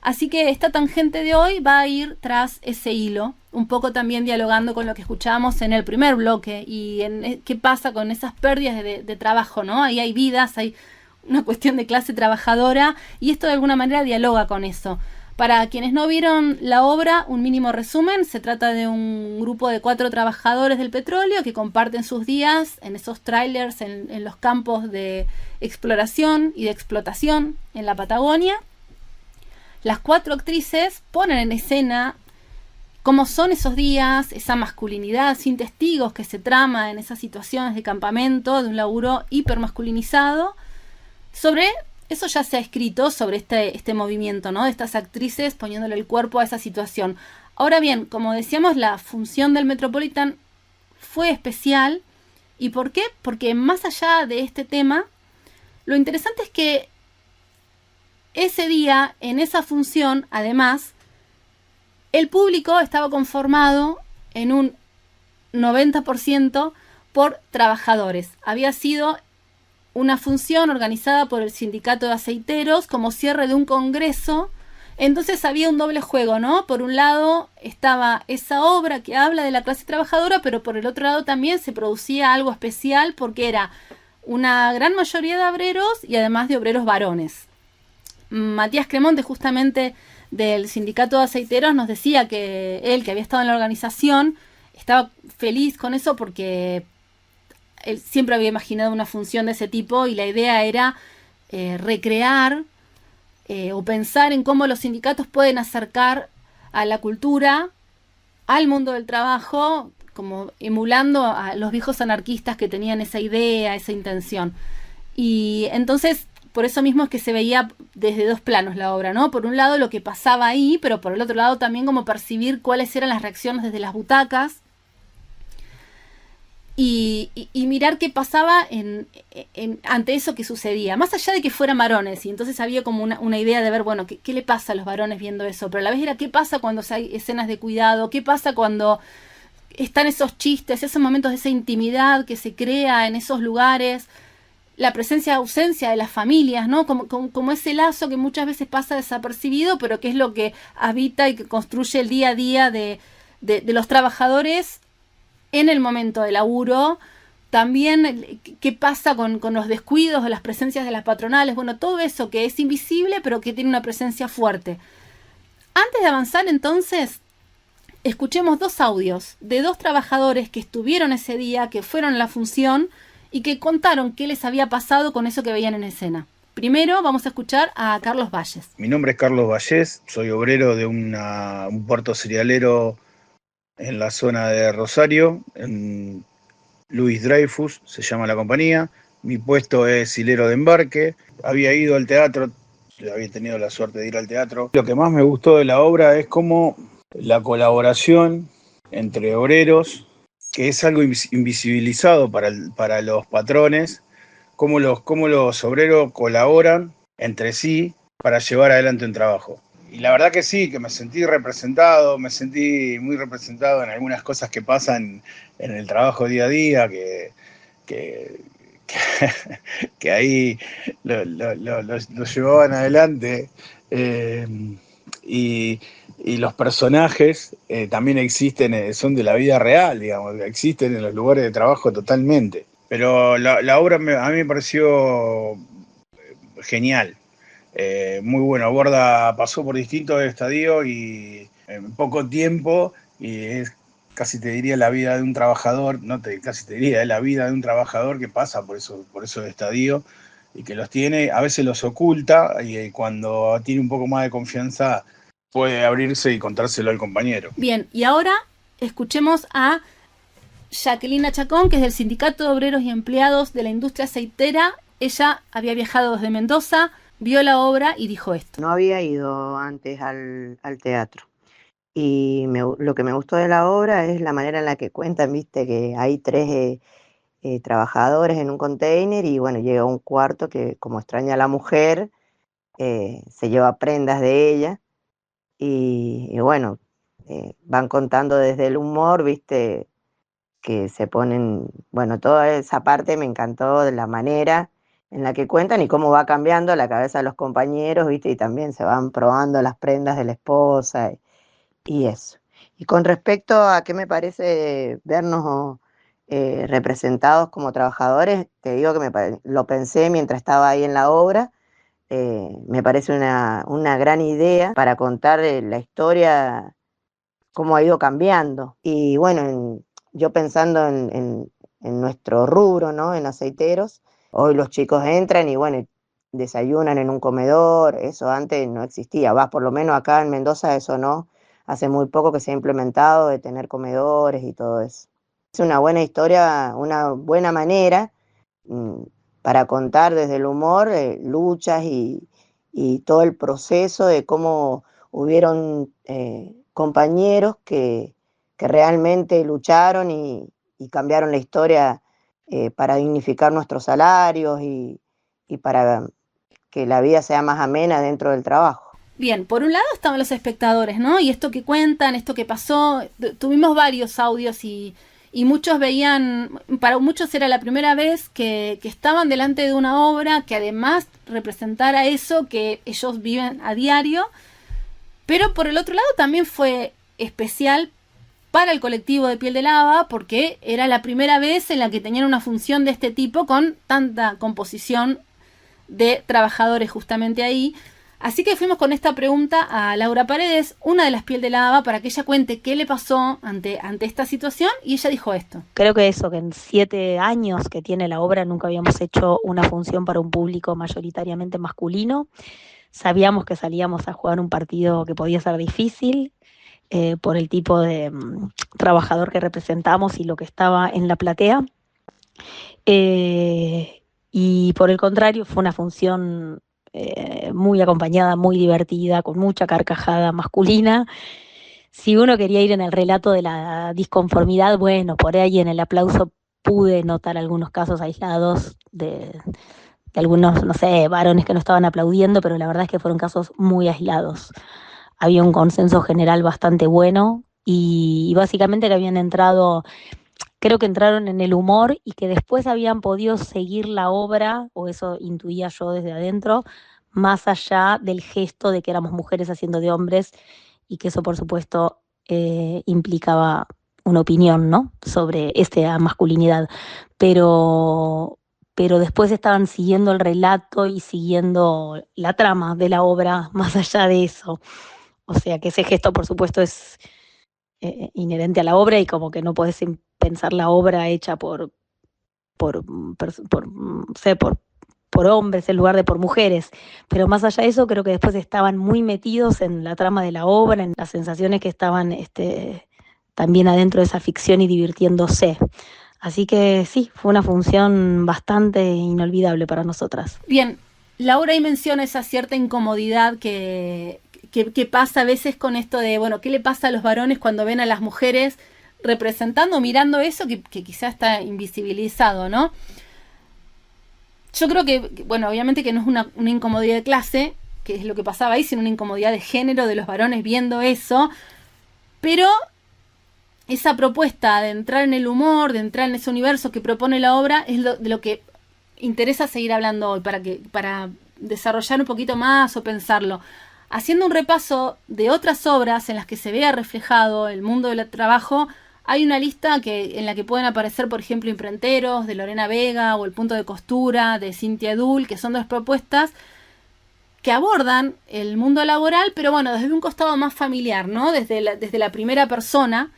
Así que esta tangente de hoy va a ir tras ese hilo, un poco también dialogando con lo que escuchábamos en el primer bloque y en qué pasa con esas pérdidas de trabajo, ¿no? Ahí hay vidas, hay una cuestión de clase trabajadora y esto de alguna manera dialoga con eso. Para quienes no vieron la obra, un mínimo resumen: se trata de un grupo de 4 trabajadores del petróleo que comparten sus días en esos trailers en los campos de exploración y de explotación en la Patagonia. Las 4 actrices ponen en escena cómo son esos días, esa masculinidad sin testigos que se trama en esas situaciones de campamento, de un laburo hipermasculinizado. Sobre eso ya se ha escrito, sobre este movimiento, ¿no? De estas actrices poniéndole el cuerpo a esa situación. Ahora bien, como decíamos, la función del Metropolitan fue especial. ¿Y por qué? Porque más allá de este tema, lo interesante es que ese día, en esa función, además, el público estaba conformado en un 90% por trabajadores. Había sido una función organizada por el Sindicato de Aceiteros como cierre de un congreso. Entonces había un doble juego, ¿no? Por un lado estaba esa obra que habla de la clase trabajadora, pero por el otro lado también se producía algo especial porque era una gran mayoría de obreros y además de obreros varones. Matías Cremonte, justamente del Sindicato de Aceiteros, nos decía que él, que había estado en la organización, estaba feliz con eso porque él siempre había imaginado una función de ese tipo y la idea era recrear o pensar en cómo los sindicatos pueden acercar a la cultura al mundo del trabajo, como emulando a los viejos anarquistas que tenían esa idea, esa intención. Y entonces, por eso mismo es que se veía desde 2 planos la obra, ¿no? Por un lado lo que pasaba ahí, pero por el otro lado también como percibir cuáles eran las reacciones desde las butacas y mirar qué pasaba ante eso que sucedía, más allá de que fueran varones. Y entonces había como una idea de ver, bueno, ¿qué le pasa a los varones viendo eso? Pero a la vez era qué pasa cuando hay escenas de cuidado, qué pasa cuando están esos chistes, esos momentos de esa intimidad que se crea en esos lugares. La presencia ausencia de las familias, ¿no? Como ese lazo que muchas veces pasa desapercibido, pero que es lo que habita y que construye el día a día de los trabajadores en el momento de laburo. También qué pasa con los descuidos o las presencias de las patronales. Bueno, todo eso que es invisible, pero que tiene una presencia fuerte. Antes de avanzar, entonces, escuchemos 2 audios de 2 trabajadores que estuvieron ese día, que fueron a la función y que contaron qué les había pasado con eso que veían en escena. Primero vamos a escuchar a Carlos Valles. Mi nombre es Carlos Valles, soy obrero de un puerto cerealero en la zona de Rosario, en Louis Dreyfus se llama la compañía. Mi puesto es hilero de embarque. Había ido al teatro, había tenido la suerte de ir al teatro. Lo que más me gustó de la obra es cómo la colaboración entre obreros, que es algo invisibilizado para los patrones, cómo los obreros colaboran entre sí para llevar adelante un trabajo. Y la verdad que sí, que me sentí muy representado en algunas cosas que pasan en el trabajo día a día, que ahí lo llevaban adelante. Y los personajes también existen, son de la vida real, digamos, existen en los lugares de trabajo totalmente. Pero la obra a mí me pareció genial, muy bueno. Borda pasó por distintos estadios y en poco tiempo, y es casi te diría la vida de un trabajador, es la vida de un trabajador que pasa por esos estadios y que los tiene, a veces los oculta y cuando tiene un poco más de confianza puede abrirse y contárselo al compañero. Bien, y ahora escuchemos a Jacqueline Chacón, que es del Sindicato de Obreros y Empleados de la Industria Aceitera. Ella había viajado desde Mendoza vio la obra y dijo esto. No había ido antes al teatro. Y lo que me gustó de la obra es la manera en la que cuentan, viste, que hay 3 trabajadores en un container y bueno, llega un cuarto que como extraña a la mujer, se lleva prendas de ella y bueno, van contando desde el humor, viste, que se ponen, bueno, toda esa parte me encantó de la manera en la que cuentan y cómo va cambiando la cabeza de los compañeros, viste, y también se van probando las prendas de la esposa y eso. Y con respecto a qué me parece vernos representados como trabajadores, te digo que lo pensé mientras estaba ahí en la obra. Me parece una gran idea para contar la historia, cómo ha ido cambiando. Y bueno, yo pensando en nuestro rubro, ¿no? En aceiteros, hoy los chicos entran y bueno, desayunan en un comedor, eso antes no existía, por lo menos acá en Mendoza eso no, hace muy poco que se ha implementado de tener comedores y todo eso. Es una buena historia, una buena manera para contar desde el humor luchas y todo el proceso de cómo hubieron compañeros que realmente lucharon y cambiaron la historia para dignificar nuestros salarios y para que la vida sea más amena dentro del trabajo. Bien, por un lado estaban los espectadores, ¿no? Y esto que cuentan, esto que pasó, tuvimos varios audios y muchos veían, para muchos era la primera vez que estaban delante de una obra que además representara eso que ellos viven a diario, pero por el otro lado también fue especial para el colectivo de Piel de Lava porque era la primera vez en la que tenían una función de este tipo con tanta composición de trabajadores justamente ahí. Así que fuimos con esta pregunta a Laura Paredes, una de las Piel de Lava, para que ella cuente qué le pasó ante esta situación, y ella dijo esto. Creo que eso, que en 7 años que tiene la obra nunca habíamos hecho una función para un público mayoritariamente masculino. Sabíamos que salíamos a jugar un partido que podía ser difícil por el tipo de trabajador que representamos y lo que estaba en la platea. Y por el contrario, fue una función muy acompañada, muy divertida, con mucha carcajada masculina. Si uno quería ir en el relato de la disconformidad, bueno, por ahí en el aplauso pude notar algunos casos aislados de algunos, no sé, varones que no estaban aplaudiendo, pero la verdad es que fueron casos muy aislados. Había un consenso general bastante bueno y básicamente que habían entrado, creo que entraron en el humor y que después habían podido seguir la obra, o eso intuía yo desde adentro, más allá del gesto de que éramos mujeres haciendo de hombres y que eso por supuesto implicaba una opinión, ¿no?, sobre esta masculinidad. Pero después estaban siguiendo el relato y siguiendo la trama de la obra más allá de eso. O sea que ese gesto por supuesto es inherente a la obra y como que no podés pensar la obra hecha por hombres en lugar de por mujeres, pero más allá de eso creo que después estaban muy metidos en la trama de la obra, en las sensaciones que estaban también adentro de esa ficción y divirtiéndose. Así que sí, fue una función bastante inolvidable para nosotras. Bien, Laura ahí menciona esa cierta incomodidad que pasa a veces con esto de, bueno, ¿qué le pasa a los varones cuando ven a las mujeres representando, mirando eso que quizá está invisibilizado, ¿no? Yo creo que, bueno, obviamente que no es una incomodidad de clase, que es lo que pasaba ahí, sino una incomodidad de género de los varones viendo eso, pero esa propuesta de entrar en el humor, de entrar en ese universo que propone la obra, es de lo que interesa seguir hablando hoy, para desarrollar un poquito más o pensarlo. Haciendo un repaso de otras obras en las que se vea reflejado el mundo del trabajo, hay una lista en la que pueden aparecer, por ejemplo, Imprenteros, de Lorena Vega, o El punto de costura, de Cintia Edul, que son 2 propuestas que abordan el mundo laboral, pero bueno, desde un costado más familiar, ¿no? Desde la primera persona.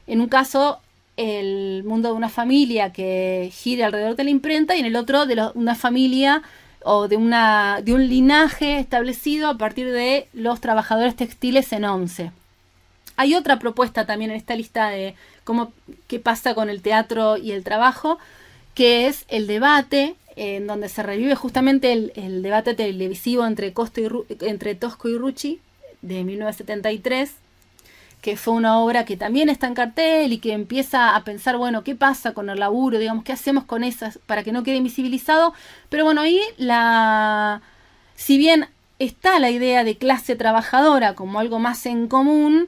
En un caso, el mundo de una familia que gira alrededor de la imprenta, y en el otro, de una familia o de un linaje establecido a partir de los trabajadores textiles en ONCE. Hay otra propuesta también en esta lista de qué pasa con el teatro y el trabajo, que es el debate en donde se revive justamente el debate televisivo entre Tosco y Rucci de 1973, que fue una obra que también está en cartel y que empieza a pensar, bueno, ¿qué pasa con el laburo? Digamos, ¿qué hacemos con esas para que no quede invisibilizado? Pero bueno, ahí si bien está la idea de clase trabajadora como algo más en común,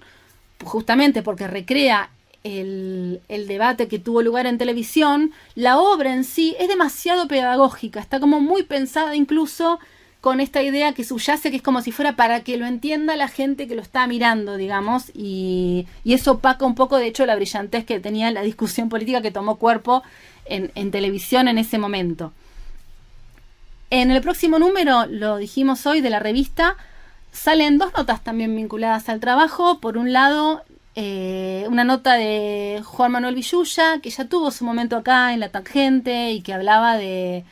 justamente porque recrea el debate que tuvo lugar en televisión, la obra en sí es demasiado pedagógica, está como muy pensada incluso con esta idea que subyace, que es como si fuera para que lo entienda la gente que lo está mirando, digamos, y eso opaca un poco, de hecho, la brillantez que tenía la discusión política que tomó cuerpo en televisión en ese momento. En el próximo número, lo dijimos hoy, de la revista, salen 2 notas también vinculadas al trabajo. Por un lado, una nota de Juan Manuel Villuya, que ya tuvo su momento acá en La Tangente y que hablaba de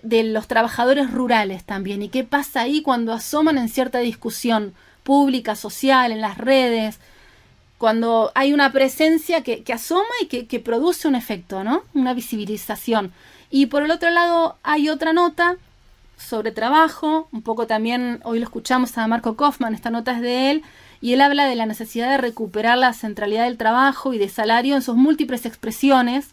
los trabajadores rurales también, y qué pasa ahí cuando asoman en cierta discusión pública, social, en las redes, cuando hay una presencia que asoma y que produce un efecto, ¿no? Una visibilización. Y por el otro lado hay otra nota sobre trabajo, un poco también, hoy lo escuchamos a Marco Kaufman, esta nota es de él, y él habla de la necesidad de recuperar la centralidad del trabajo y de salario en sus múltiples expresiones.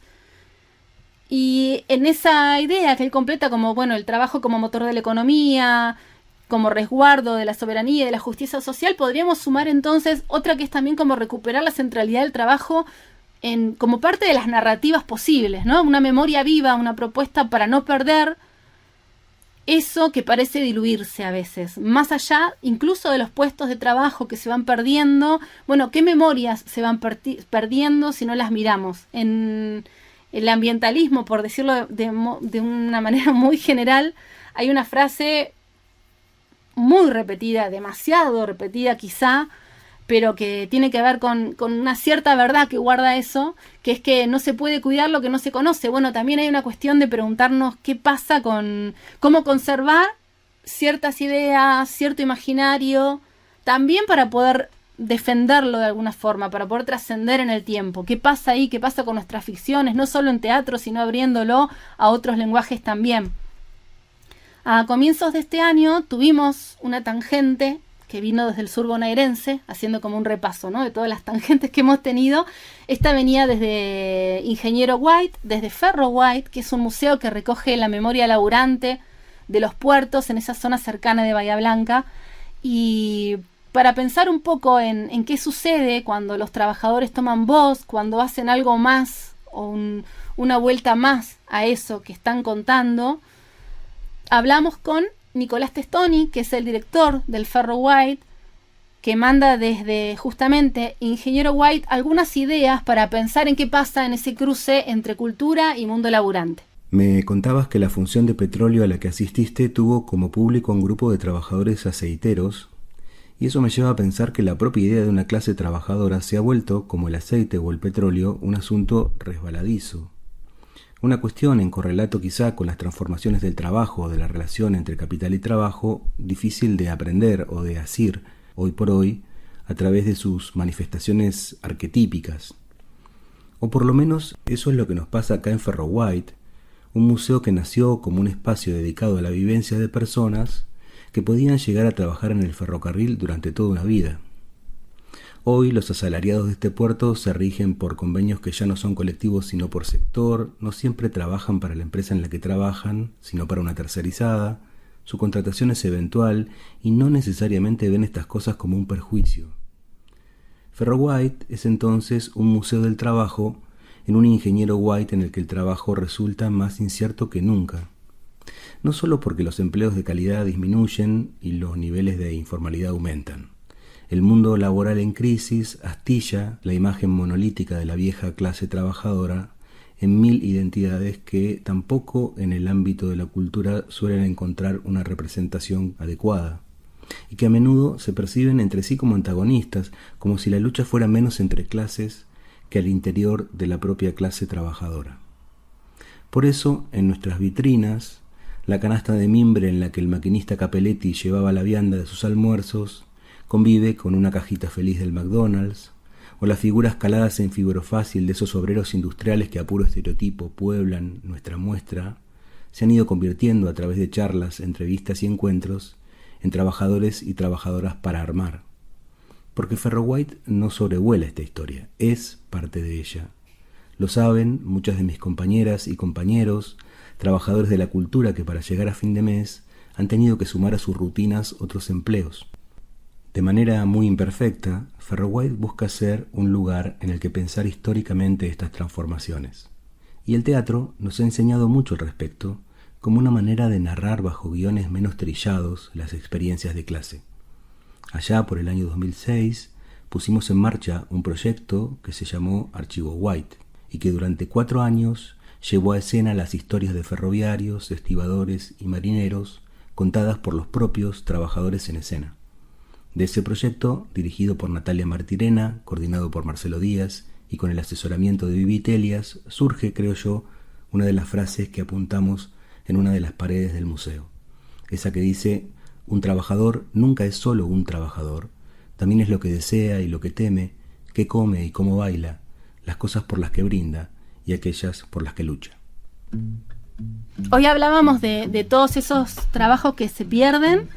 Y en esa idea que él completa como, bueno, el trabajo como motor de la economía, como resguardo de la soberanía y de la justicia social, podríamos sumar entonces otra que es también como recuperar la centralidad del trabajo como parte de las narrativas posibles, ¿no? Una memoria viva, una propuesta para no perder eso que parece diluirse a veces, más allá incluso de los puestos de trabajo que se van perdiendo. Bueno, ¿qué memorias se van perdiendo si no las miramos? En el ambientalismo, por decirlo de una manera muy general, hay una frase muy repetida, demasiado repetida quizá, pero que tiene que ver con una cierta verdad que guarda eso, que es que no se puede cuidar lo que no se conoce. Bueno, también hay una cuestión de preguntarnos qué pasa con cómo conservar ciertas ideas, cierto imaginario, también para poder defenderlo de alguna forma, para poder trascender en el tiempo. ¿Qué pasa ahí? ¿Qué pasa con nuestras ficciones? No solo en teatro, sino abriéndolo a otros lenguajes también. A comienzos de este año tuvimos una tangente que vino desde el sur bonaerense, haciendo como un repaso, ¿no?, de todas las tangentes que hemos tenido. Esta venía desde Ingeniero White, desde Ferro White, que es un museo que recoge la memoria laburante de los puertos en esa zona cercana de Bahía Blanca, y para pensar un poco en qué sucede cuando los trabajadores toman voz, cuando hacen algo más o una vuelta más a eso que están contando, hablamos con Nicolás Testoni, que es el director del Ferro White, que manda desde justamente Ingeniero White algunas ideas para pensar en qué pasa en ese cruce entre cultura y mundo laburante. Me contabas que la función de petróleo a la que asististe tuvo como público un grupo de trabajadores aceiteros, y eso me lleva a pensar que la propia idea de una clase trabajadora se ha vuelto, como el aceite o el petróleo, un asunto resbaladizo. Una cuestión en correlato quizá con las transformaciones del trabajo o de la relación entre capital y trabajo, difícil de aprender o de asir hoy por hoy a través de sus manifestaciones arquetípicas. O por lo menos eso es lo que nos pasa acá en Ferro White, un museo que nació como un espacio dedicado a la vivencia de personas que podían llegar a trabajar en el ferrocarril durante toda una vida. Hoy los asalariados de este puerto se rigen por convenios que ya no son colectivos sino por sector, no siempre trabajan para la empresa en la que trabajan, sino para una tercerizada, su contratación es eventual y no necesariamente ven estas cosas como un perjuicio. Ferro White es entonces un museo del trabajo en un Ingeniero White en el que el trabajo resulta más incierto que nunca. No solo porque los empleos de calidad disminuyen y los niveles de informalidad aumentan. El mundo laboral en crisis astilla la imagen monolítica de la vieja clase trabajadora en 1000 identidades que tampoco en el ámbito de la cultura suelen encontrar una representación adecuada, y que a menudo se perciben entre sí como antagonistas, como si la lucha fuera menos entre clases que al interior de la propia clase trabajadora. Por eso, en nuestras vitrinas, la canasta de mimbre en la que el maquinista Capelletti llevaba la vianda de sus almuerzos convive con una cajita feliz del McDonald's, o las figuras caladas en fibrofácil de esos obreros industriales que a puro estereotipo pueblan nuestra muestra, se han ido convirtiendo a través de charlas, entrevistas y encuentros en trabajadores y trabajadoras para armar. Porque Ferro White no sobrevuela esta historia, es parte de ella. Lo saben muchas de mis compañeras y compañeros, trabajadores de la cultura que para llegar a fin de mes han tenido que sumar a sus rutinas otros empleos. De manera muy imperfecta, Ferro White busca ser un lugar en el que pensar históricamente estas transformaciones. Y el teatro nos ha enseñado mucho al respecto, como una manera de narrar bajo guiones menos trillados las experiencias de clase. Allá por el año 2006 pusimos en marcha un proyecto que se llamó Archivo White y que durante 4 años llevó a escena las historias de ferroviarios, estibadores y marineros contadas por los propios trabajadores en escena. De ese proyecto, dirigido por Natalia Martirena, coordinado por Marcelo Díaz y con el asesoramiento de Vivi Telias, surge, creo yo, una de las frases que apuntamos en una de las paredes del museo. Esa que dice: un trabajador nunca es solo un trabajador, también es lo que desea y lo que teme, qué come y cómo baila, las cosas por las que brinda y aquellas por las que lucha. Hoy hablábamos de todos esos trabajos que se pierden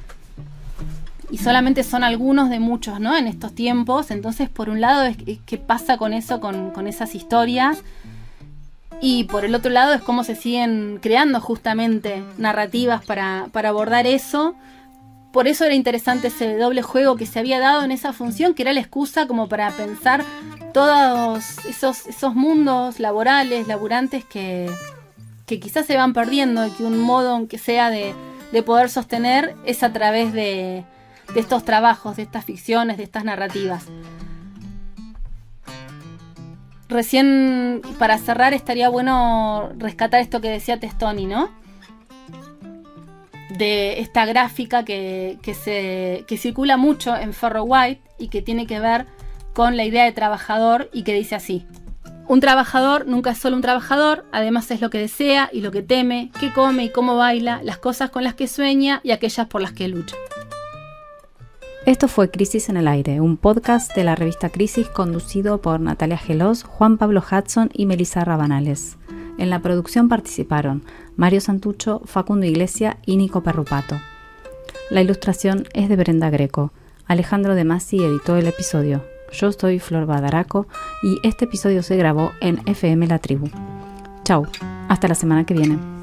y solamente son algunos de muchos, ¿no? En estos tiempos. Entonces, por un lado, es qué pasa con eso, con esas historias. Y por el otro lado es cómo se siguen creando justamente narrativas para abordar eso. Por eso era interesante ese doble juego que se había dado en esa función, que era la excusa como para pensar todos esos mundos laburantes que quizás se van perdiendo y que un modo, aunque sea de poder sostener, es a través de estos trabajos, de estas ficciones, de estas narrativas. Recién, para cerrar, estaría bueno rescatar esto que decía Testoni, ¿no? De esta gráfica que circula mucho en Ferro White y que tiene que ver con la idea de trabajador, y que dice así: un trabajador nunca es solo un trabajador, además es lo que desea y lo que teme, qué come y cómo baila, las cosas con las que sueña y aquellas por las que lucha. Esto fue Crisis en el Aire, un podcast de la revista Crisis conducido por Natalia Gelos, Juan Pablo Hudson y Melissa Rabanales. En la producción participaron Mario Santucho, Facundo Iglesia y Nico Perrupato. La ilustración es de Brenda Greco. Alejandro De Masi editó el episodio. Yo soy Flor Badaraco y este episodio se grabó en FM La Tribu. Chau, hasta la semana que viene.